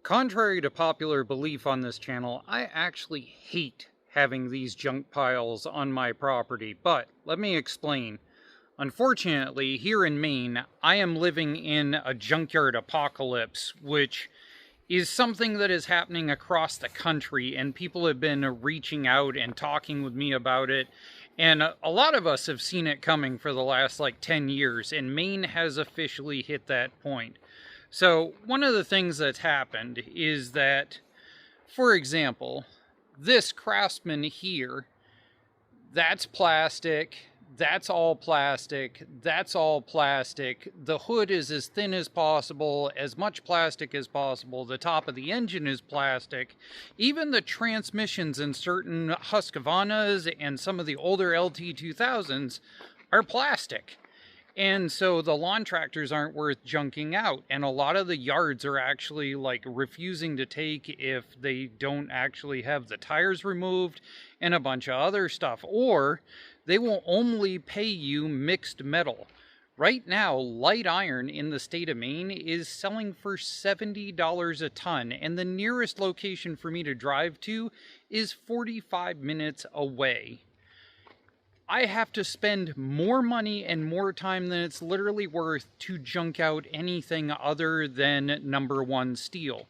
Contrary to popular belief on this channel, I actually hate having these junk piles on my property, but let me explain. Unfortunately, here in Maine, I am living in a junkyard apocalypse, which is something that is happening across the country, and people have been reaching out and talking with me about it. And a lot of us have seen it coming for the last 10 years, and Maine has officially hit that point. So one of the things that's happened is that, for example, this Craftsman here, that's plastic, that's all plastic, that's all plastic. The hood is as thin as possible, as much plastic as possible. The top of the engine is plastic. Even the transmissions in certain Husqvarnas and some of the older LT2000s are plastic. And so the lawn tractors aren't worth junking out. And a lot of the yards are actually refusing to take if they don't actually have the tires removed and a bunch of other stuff. Or they will only pay you mixed metal. Right now, light iron in the state of Maine is selling for $70 a ton. And the nearest location for me to drive to is 45 minutes away. I have to spend more money and more time than it's literally worth to junk out anything other than number one steel.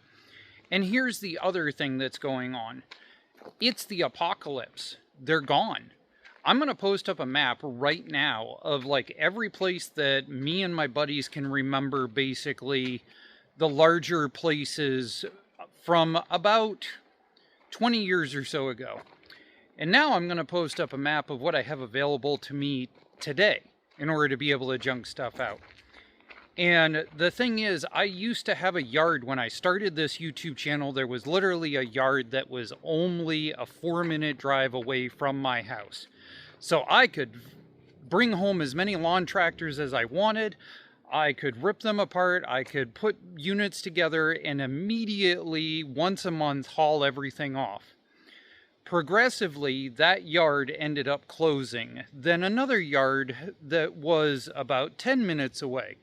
And here's the other thing that's going on. It's the apocalypse. They're gone. I'm going to post up a map right now of every place that me and my buddies can remember, basically the larger places from about 20 years or so ago. And now I'm going to post up a map of what I have available to me today in order to be able to junk stuff out. And the thing is, I used to have a yard when I started this YouTube channel. There was literally a yard that was only a 4-minute drive away from my house. So I could bring home as many lawn tractors as I wanted. I could rip them apart. I could put units together and immediately, once a month, haul everything off. Progressively, that yard ended up closing. Then another yard that was about 10 minutes away.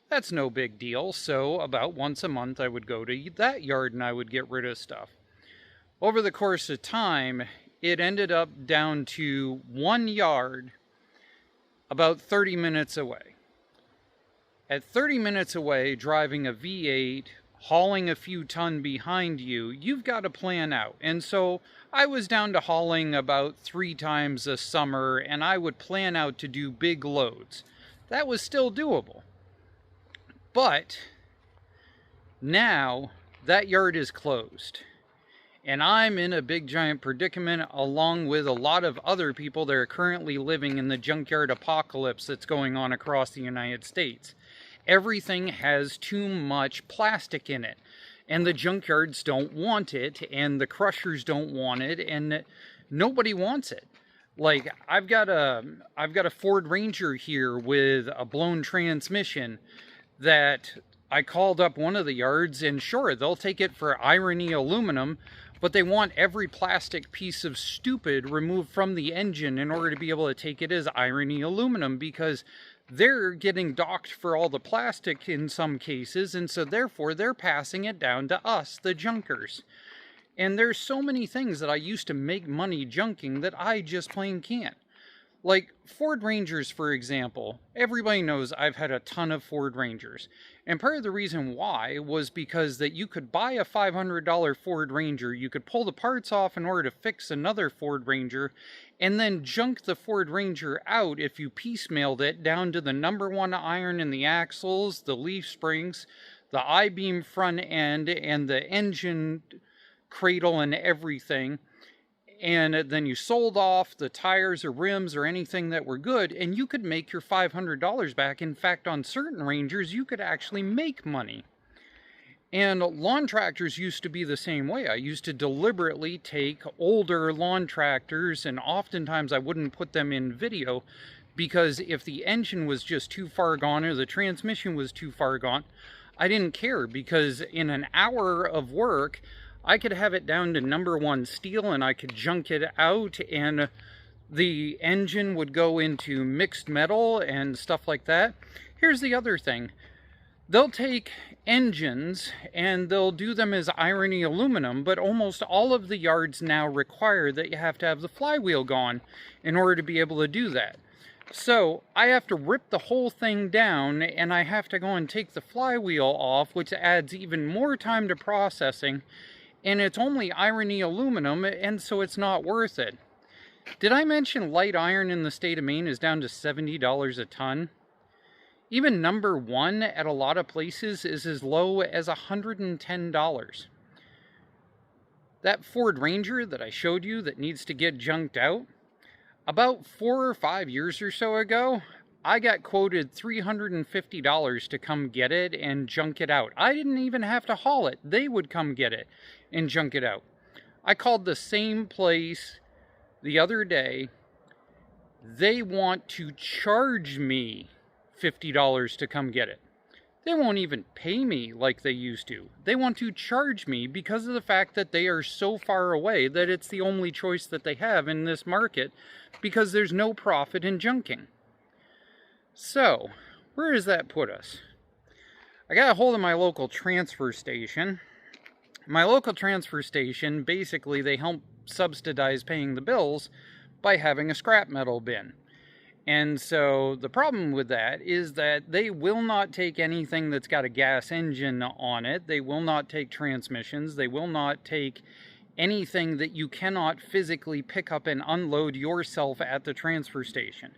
That's no big deal. So about once a month, I would go to that yard and I would get rid of stuff. Over the course of time, it ended up down to one yard about 30 minutes away. At 30 minutes away, driving a V8, hauling a few ton behind you, you've got to plan out. And so I was down to hauling about 3 times a summer, and I would plan out to do big loads. That was still doable. But now that yard is closed. And I'm in a big giant predicament along with a lot of other people that are currently living in the junkyard apocalypse that's going on across the United States. Everything has too much plastic in it, and the junkyards don't want it, and the crushers don't want it, and nobody wants it. I've got a Ford Ranger here with a blown transmission that I called up one of the yards, and sure, they'll take it for irony aluminum, but they want every plastic piece of stupid removed from the engine in order to be able to take it as irony aluminum, because they're getting docked for all the plastic in some cases, and so therefore they're passing it down to us, the junkers. And there's so many things that I used to make money junking that I just plain can't. Like Ford Rangers, for example. Everybody knows I've had a ton of Ford Rangers. And part of the reason why was because that you could buy a $500 Ford Ranger, you could pull the parts off in order to fix another Ford Ranger, and then junk the Ford Ranger out if you piecemealed it down to the number one iron in the axles, the leaf springs, the I-beam front end, and the engine cradle and everything. And then you sold off the tires or rims or anything that were good, and you could make your $500 back. In fact, on certain Rangers, you could actually make money. And lawn tractors used to be the same way. I used to deliberately take older lawn tractors, and oftentimes I wouldn't put them in video, because if the engine was just too far gone or the transmission was too far gone, I didn't care, because in an hour of work, I could have it down to number one steel and I could junk it out, and the engine would go into mixed metal and stuff like that. Here's the other thing. They'll take engines and they'll do them as irony aluminum, but almost all of the yards now require that you have to have the flywheel gone in order to be able to do that. So I have to rip the whole thing down, and I have to go and take the flywheel off, which adds even more time to processing, and it's only irony aluminum, and so it's not worth it. Did I mention light iron in the state of Maine is down to $70 a ton? Even number one at a lot of places is as low as $110. That Ford Ranger that I showed you that needs to get junked out, about 4 or 5 years or so ago, I got quoted $350 to come get it and junk it out. I didn't even have to haul it. They would come get it and junk it out. I called the same place the other day. They want to charge me $50 to come get it. They won't even pay me like they used to. They want to charge me because of the fact that they are so far away that it's the only choice that they have in this market, because there's no profit in junking. So, where does that put us? I got a hold of my local transfer station. My local transfer station, basically they help subsidize paying the bills by having a scrap metal bin. And so the problem with that is that they will not take anything that's got a gas engine on it. They will not take transmissions. They will not take anything that you cannot physically pick up and unload yourself at the transfer station.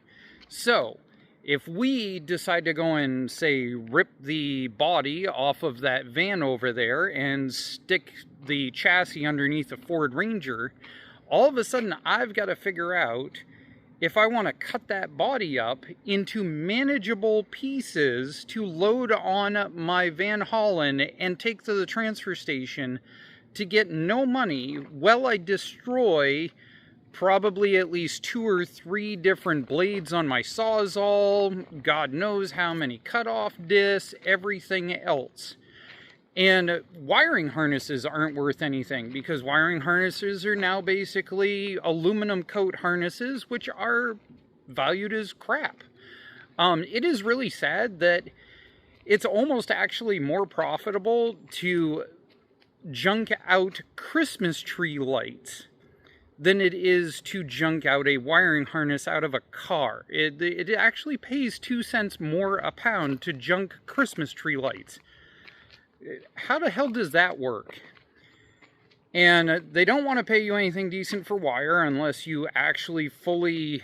So if we decide to go and, say, rip the body off of that van over there and stick the chassis underneath a Ford Ranger, all of a sudden I've got to figure out if I want to cut that body up into manageable pieces to load on my Van Hollen and take to the transfer station to get no money while I destroy probably at least 2 or 3 different blades on my Sawzall, God knows how many cutoff discs, everything else. And wiring harnesses aren't worth anything, because wiring harnesses are now basically aluminum coat harnesses, which are valued as crap. It is really sad that it's almost actually more profitable to junk out Christmas tree lights than it is to junk out a wiring harness out of a car. It actually pays 2 cents more a pound to junk Christmas tree lights. How the hell does that work? And they don't want to pay you anything decent for wire unless you actually fully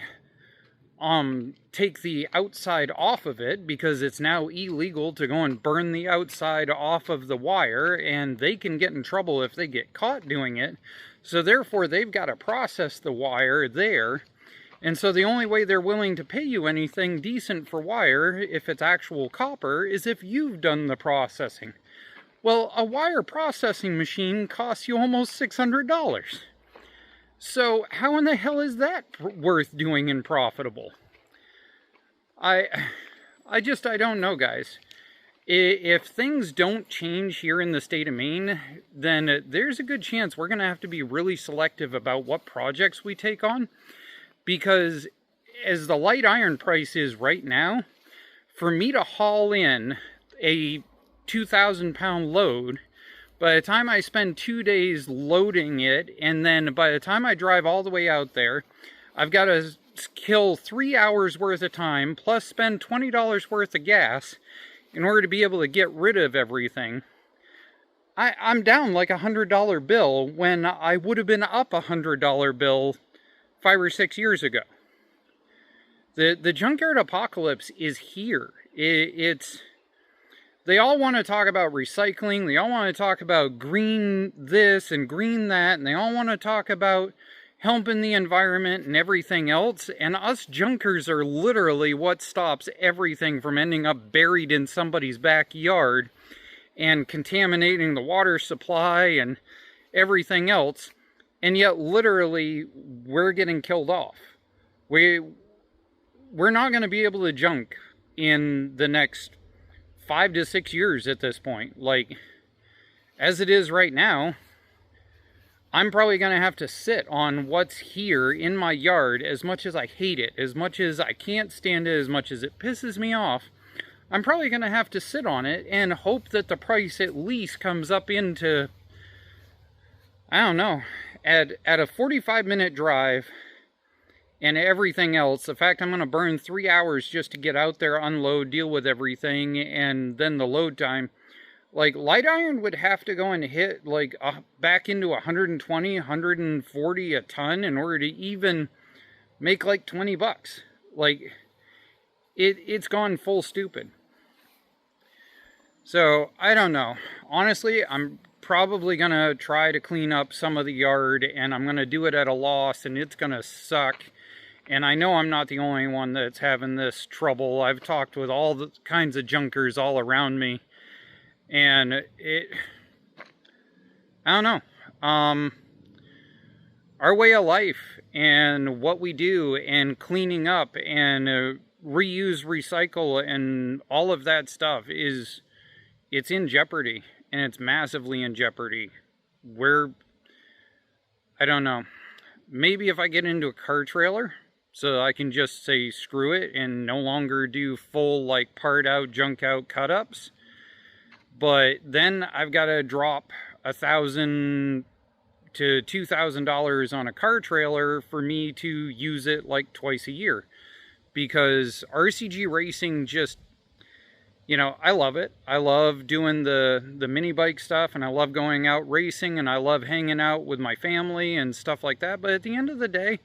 take the outside off of it, because it's now illegal to go and burn the outside off of the wire, and they can get in trouble if they get caught doing it. So therefore they've got to process the wire there. And so the only way they're willing to pay you anything decent for wire, if it's actual copper, is if you've done the processing. Well, a wire processing machine costs you almost $600. So how in the hell is that worth doing and profitable? I don't know, guys. If things don't change here in the state of Maine, then there's a good chance we're going to have to be really selective about what projects we take on. Because as the light iron price is right now, for me to haul in a 2,000 pound load, by the time I spend 2 days loading it, and then by the time I drive all the way out there, I've got to kill 3 hours worth of time, plus spend $20 worth of gas in order to be able to get rid of everything. I'm down like a $100 bill when I would have been up a $100 bill 5 or 6 years ago. The junkyard apocalypse is here. They all want to talk about recycling, they all want to talk about green this and green that, and they all want to talk about helping the environment and everything else, and us junkers are literally what stops everything from ending up buried in somebody's backyard and contaminating the water supply and everything else, and yet literally we're getting killed off. We're not going to be able to junk in the next 5 to 6 years at this point. Like, as it is right now, I'm probably going to have to sit on what's here in my yard. As much as I hate it, as much as I can't stand it, as much as it pisses me off, I'm probably going to have to sit on it and hope that the price at least comes up into, I don't know, at a 45-minute drive and everything else. The fact I'm going to burn 3 hours just to get out there, unload, deal with everything, and then the load time. Like, light iron would have to go and hit, like, back into 120, 140 a ton in order to even make, like, 20 bucks. Like, it's gone full stupid. So, I don't know. Honestly, I'm probably going to try to clean up some of the yard, and I'm going to do it at a loss, and it's going to suck. And I know I'm not the only one that's having this trouble. I've talked with all the kinds of junkers all around me. And I don't know, our way of life and what we do and cleaning up and reuse, recycle, and all of that stuff it's in jeopardy, and it's massively in jeopardy. I don't know, maybe if I get into a car trailer, so I can just say screw it and no longer do full, like, part out, junk out cut-ups. But then I've got to drop $1,000 to $2,000 on a car trailer for me to use it like twice a year. Because RCG racing just, you know, I love it. I love doing the mini bike stuff, and I love going out racing, and I love hanging out with my family and stuff like that. But at the end of the day,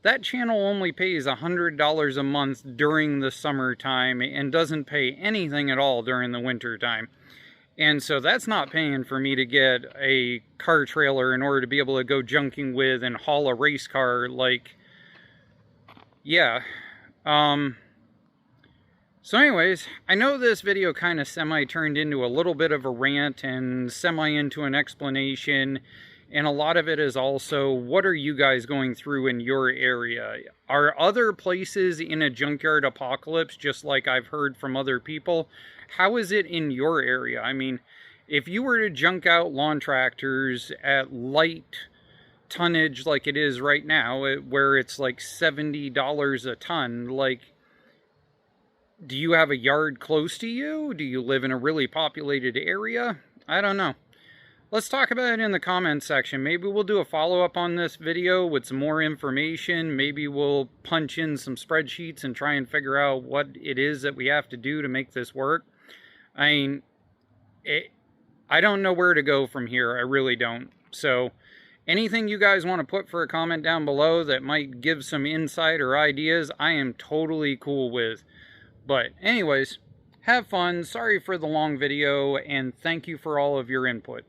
that channel only pays $100 a month during the summertime and doesn't pay anything at all during the winter time. And so that's not paying for me to get a car trailer in order to be able to go junking with and haul a race car. Like, yeah. So anyways, I know this video kind of semi-turned into a little bit of a rant and semi into an explanation. And a lot of it is also, what are you guys going through in your area? Are other places in a junkyard apocalypse, just like I've heard from other people? How is it in your area? I mean, if you were to junk out lawn tractors at light tonnage like it is right now, where it's like $70 a ton, like, do you have a yard close to you? Do you live in a really populated area? I don't know. Let's talk about it in the comments section. Maybe we'll do a follow-up on this video with some more information. Maybe we'll punch in some spreadsheets and try and figure out what it is that we have to do to make this work. I mean, I don't know where to go from here. I really don't. So, anything you guys want to put for a comment down below that might give some insight or ideas, I am totally cool with. But anyways, have fun. Sorry for the long video, and thank you for all of your input.